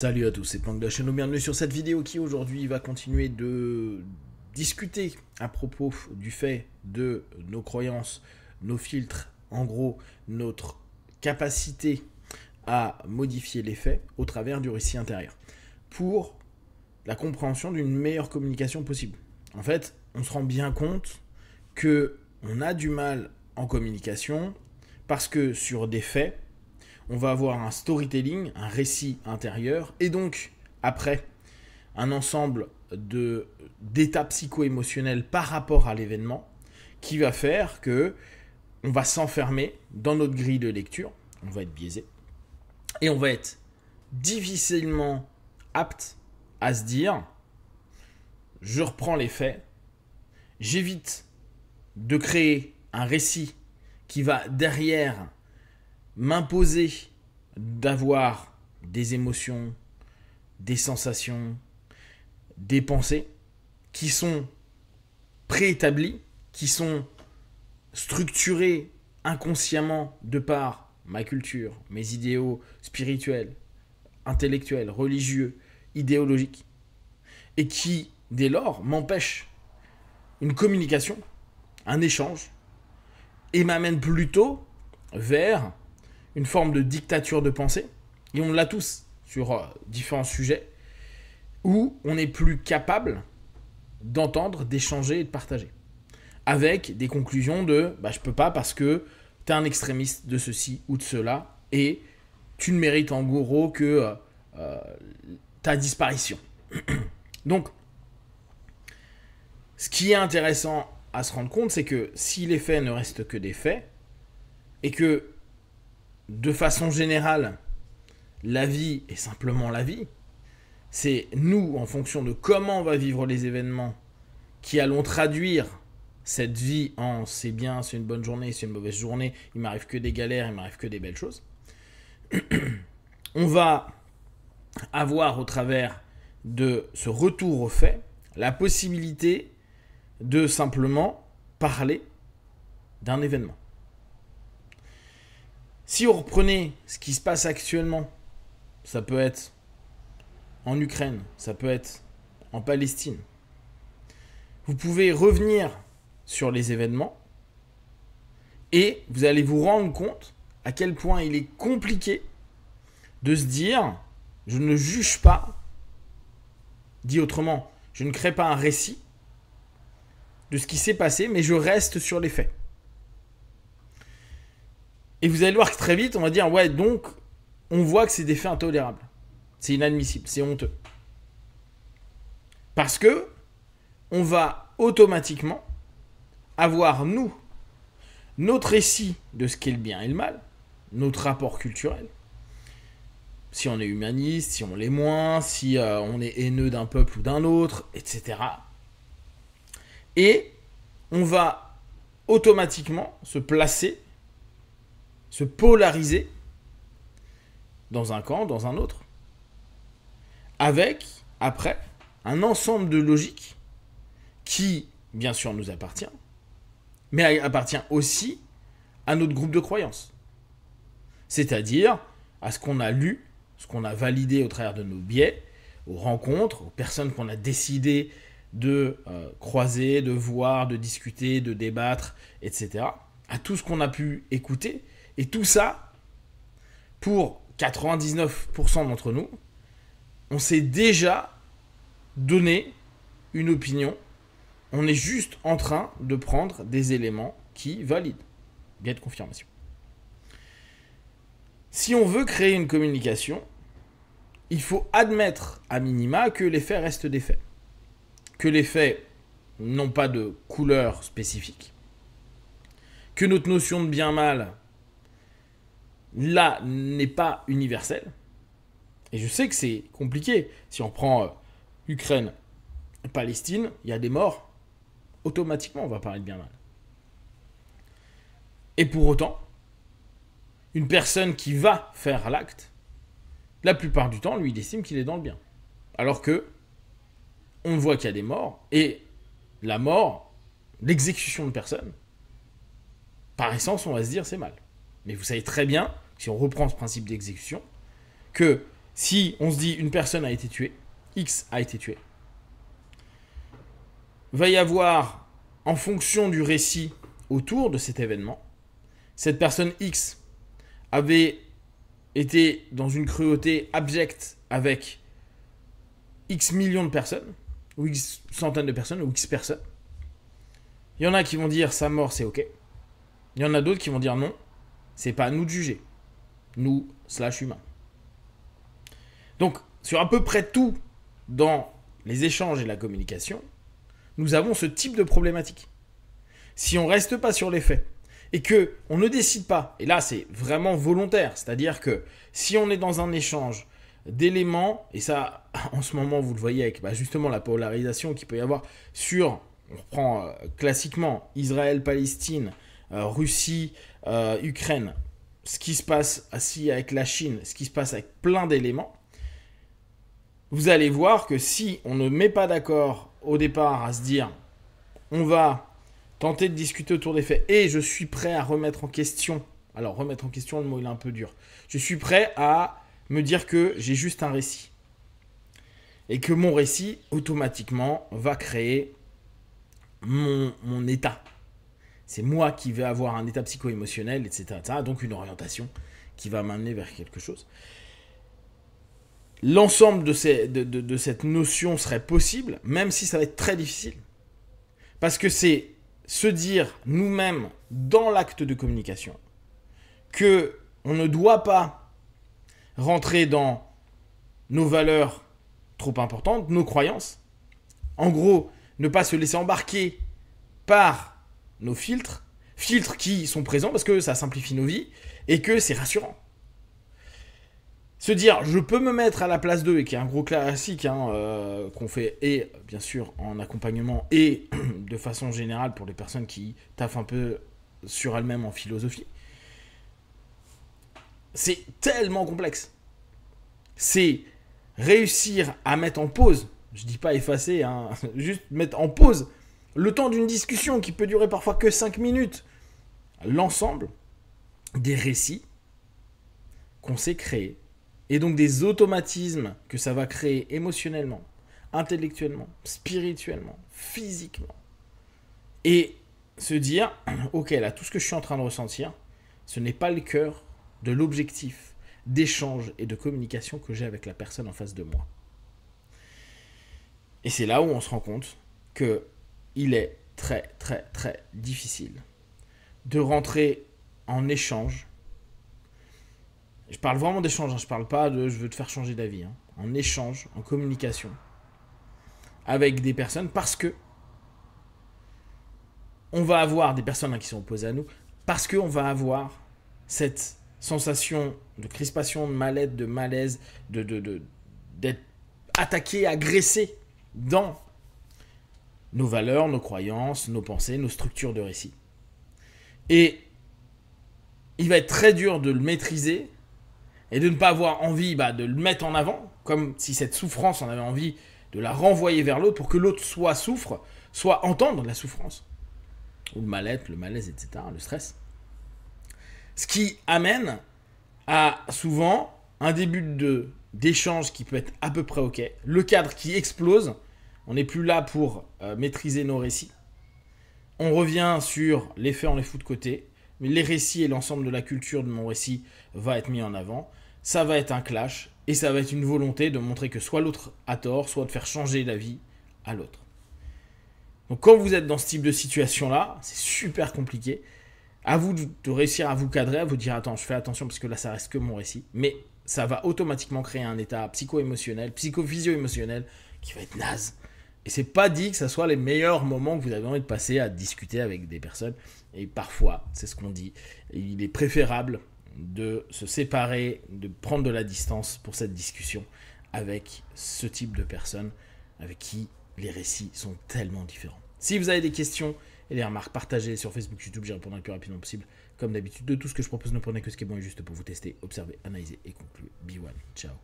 Salut à tous, c'est Planck de la chaîne, bienvenue sur cette vidéo qui aujourd'hui va continuer de discuter à propos du fait de nos croyances, nos filtres, en gros notre capacité à modifier les faits au travers du récit intérieur pour la compréhension d'une meilleure communication possible. En fait, on se rend bien compte que on a du mal en communication parce que sur des faits, on va avoir un storytelling, un récit intérieur, et donc, après, un ensemble d'états psycho-émotionnels par rapport à l'événement, qui va faire que on va s'enfermer dans notre grille de lecture, on va être biaisé, et on va être difficilement apte à se dire, je reprends les faits, j'évite de créer un récit qui va derrière m'imposer d'avoir des émotions, des sensations, des pensées qui sont préétablies, qui sont structurées inconsciemment de par ma culture, mes idéaux spirituels, intellectuels, religieux, idéologiques, et qui, dès lors, m'empêchent une communication, un échange, et m'amènent plutôt vers une forme de dictature de pensée, et on l'a tous sur différents sujets, où on n'est plus capable d'entendre, d'échanger et de partager. Avec des conclusions de je peux pas parce que t'es un extrémiste de ceci ou de cela, et tu ne mérites en gros que ta disparition. Donc, ce qui est intéressant à se rendre compte, c'est que si les faits ne restent que des faits, et que de façon générale, la vie est simplement la vie. C'est nous, en fonction de comment on va vivre les événements, qui allons traduire cette vie en c'est bien, c'est une bonne journée, c'est une mauvaise journée, il m'arrive que des galères, il m'arrive que des belles choses. On va avoir au travers de ce retour aux faits la possibilité de simplement parler d'un événement. Si on reprenait ce qui se passe actuellement, ça peut être en Ukraine, ça peut être en Palestine, vous pouvez revenir sur les événements et vous allez vous rendre compte à quel point il est compliqué de se dire je ne juge pas, dit autrement, je ne crée pas un récit de ce qui s'est passé, mais je reste sur les faits. Et vous allez voir que très vite, on va dire, ouais, donc, on voit que c'est des faits intolérables. C'est inadmissible, c'est honteux. Parce que, on va automatiquement avoir, nous, notre récit de ce qu'est le bien et le mal, notre rapport culturel, si on est humaniste, si on l'est moins, si on est haineux d'un peuple ou d'un autre, etc. Et on va automatiquement se placer, se polariser dans un camp, dans un autre, avec, après, un ensemble de logiques qui, bien sûr, nous appartient, mais appartient aussi à notre groupe de croyances. C'est-à-dire à ce qu'on a lu, ce qu'on a validé au travers de nos biais, aux rencontres, aux personnes qu'on a décidé de croiser, de voir, de discuter, de débattre, etc. À tout ce qu'on a pu écouter. Et tout ça, pour 99% d'entre nous, on s'est déjà donné une opinion. On est juste en train de prendre des éléments qui valident. Biais de confirmation. Si on veut créer une communication, il faut admettre à minima que les faits restent des faits. Que les faits n'ont pas de couleur spécifique. Que notre notion de bien-mal là n'est pas universel. Et je sais que c'est compliqué. Si on prend Ukraine, Palestine, il y a des morts. Automatiquement, on va parler de bien mal. Et pour autant, une personne qui va faire l'acte, la plupart du temps, lui, il estime qu'il est dans le bien. Alors que, on voit qu'il y a des morts, et la mort, l'exécution de personnes, par essence, on va se dire c'est mal. Mais vous savez très bien, si on reprend ce principe d'exécution, que Si on se dit une personne a été tuée, X a été tué, va y avoir, en fonction du récit autour de cet événement, cette personne X avait été dans une cruauté abjecte avec X millions de personnes, ou X centaines de personnes, ou X personnes. Il y en a qui vont dire sa mort c'est ok. Il y en a d'autres qui vont dire non, c'est pas à nous de juger. Nous, / humains. Donc, sur à peu près tout dans les échanges et la communication, nous avons ce type de problématique. Si on ne reste pas sur les faits et qu'on ne décide pas, et là c'est vraiment volontaire, c'est-à-dire que si on est dans un échange d'éléments, et ça en ce moment vous le voyez avec justement la polarisation qu'il peut y avoir sur, on reprend classiquement Israël-Palestine, Russie, Ukraine, ce qui se passe aussi avec la Chine, ce qui se passe avec plein d'éléments, vous allez voir que si on ne met pas d'accord au départ à se dire on va tenter de discuter autour des faits et je suis prêt à remettre en question, alors remettre en question, le mot il est un peu dur, je suis prêt à me dire que j'ai juste un récit et que mon récit automatiquement va créer mon état. C'est moi qui vais avoir un état psycho-émotionnel, etc., donc une orientation qui va m'amener vers quelque chose. L'ensemble de cette notion serait possible, même si ça va être très difficile. Parce que c'est se dire nous-mêmes, dans l'acte de communication, qu'on ne doit pas rentrer dans nos valeurs trop importantes, nos croyances. En gros, ne pas se laisser embarquer par nos filtres qui sont présents parce que ça simplifie nos vies et que c'est rassurant. Se dire, je peux me mettre à la place d'eux, et qui est un gros classique qu'on fait, et bien sûr en accompagnement, et de façon générale pour les personnes qui taffent un peu sur elles-mêmes en philosophie. C'est tellement complexe. C'est réussir à mettre en pause, je dis pas effacer, juste mettre en pause, le temps d'une discussion qui peut durer parfois que 5 minutes, l'ensemble des récits qu'on s'est créés, et donc des automatismes que ça va créer émotionnellement, intellectuellement, spirituellement, physiquement. Et se dire, ok, là, tout ce que je suis en train de ressentir, ce n'est pas le cœur de l'objectif d'échange et de communication que j'ai avec la personne en face de moi. Et c'est là où on se rend compte qu'il est très, très, très difficile de rentrer en échange. Je parle vraiment d'échange, je parle pas de je veux te faire changer d'avis. En échange, en communication avec des personnes parce que on va avoir des personnes qui sont opposées à nous, parce qu'on va avoir cette sensation de crispation, de mal-être, de malaise, d'être attaqué, agressé dans nos valeurs, nos croyances, nos pensées, nos structures de récit. Et il va être très dur de le maîtriser et de ne pas avoir envie de le mettre en avant, comme si cette souffrance, on avait envie de la renvoyer vers l'autre pour que l'autre soit souffre, soit entendre la souffrance, ou le mal-être, le malaise, etc., le stress. Ce qui amène à souvent un début d'échange qui peut être à peu près ok, le cadre qui explose, on n'est plus là pour maîtriser nos récits, on revient sur les faits, on les fout de côté, mais les récits et l'ensemble de la culture de mon récit va être mis en avant, ça va être un clash, et ça va être une volonté de montrer que soit l'autre a tort, soit de faire changer la vie à l'autre. Donc quand vous êtes dans ce type de situation-là, c'est super compliqué. À vous de réussir à vous cadrer, à vous dire attends, je fais attention parce que là ça reste que mon récit, mais ça va automatiquement créer un état psycho-émotionnel, psycho-physio-émotionnel qui va être naze. Et c'est pas dit que ça soit les meilleurs moments que vous avez envie de passer à discuter avec des personnes. Et parfois, c'est ce qu'on dit, il est préférable de se séparer, de prendre de la distance pour cette discussion avec ce type de personnes avec qui les récits sont tellement différents. Si vous avez des questions et des remarques, partagez sur Facebook, YouTube, j'y répondrai le plus rapidement possible. Comme d'habitude, de tout ce que je propose, ne prenez que ce qui est bon et juste pour vous tester, observer, analyser et conclure. Be one. Ciao.